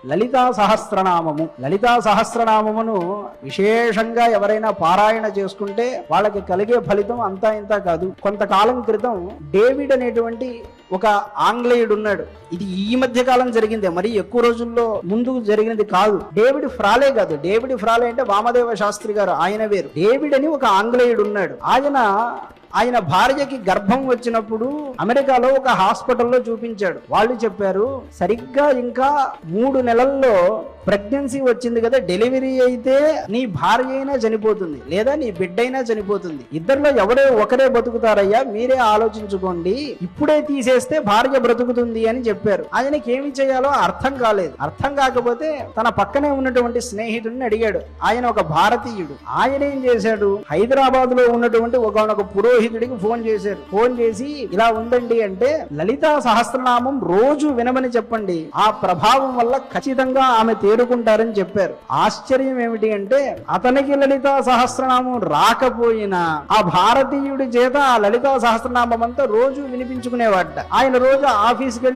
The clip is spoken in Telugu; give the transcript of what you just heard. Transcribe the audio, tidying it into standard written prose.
లలితా సహస్రనామము. లలితా సహస్రనామమును విశేషంగా ఎవరైనా పారాయణ చేసుకుంటే వాళ్ళకి కలిగే ఫలితం అంతా ఇంత కాదు. కొంతకాలం క్రితం డేవిడ్ అనేటువంటి ఒక ఆంగ్లేయుడు ఉన్నాడు. ఇది ఈ మధ్య కాలం జరిగిందే, మరి ఎక్కువ రోజుల్లో ముందు జరిగినది కాదు. డేవిడ్ ఫ్రాలే కాదు. డేవిడ్ ఫ్రాలే అంటే వామదేవ శాస్త్రి గారు, ఆయన వేరు. డేవిడ్ అని ఒక ఆంగ్లేయుడు ఉన్నాడు. ఆయన భార్యకి గర్భం వచ్చినప్పుడు అమెరికాలో ఒక హాస్పిటల్లో చూపించాడు. వాళ్ళు చెప్పారు, సరిగ్గా ఇంకా 3 నెలల్లో ప్రెగ్నెన్సీ వచ్చింది కదా, డెలివరీ అయితే నీ భార్య అయినా చనిపోతుంది లేదా నీ బిడ్డ అయినా చనిపోతుంది. ఇద్దరిలో ఎవరో ఒకరే బతుకుతారయ్యా, మీరే ఆలోచించుకోండి, ఇప్పుడే తీసేస్తే భార్య బ్రతుకుతుంది అని చెప్పారు. ఆయనకి ఏమి చేయాలో అర్థం కాలేదు. అర్థం కాకపోతే తన పక్కనే ఉన్నటువంటి స్నేహితుడిని అడిగాడు. ఆయన ఒక భారతీయుడు. ఆయన ఏం చేశాడు, హైదరాబాద్ లో ఉన్నటువంటి ఒక పురోహితుడికి ఫోన్ చేశారు. ఫోన్ చేసి ఇలా ఉందండి అంటే, లలితా సహస్రనామం రోజు వినమని చెప్పండి, ఆ ప్రభావం వల్ల ఖచ్చితంగా ఆమె తేరుకుంటారని చెప్పారు. ఆశ్చర్యం ఏమిటి అంటే, అతనికి లలితా సహస్రనామం రాకపోయినా ఆ భారతీయుడి చేత ఆ లలితా సహస్రనామం అంతా రోజు వినిపించుకునేవాట. ఆయన రోజు ఆఫీస్కి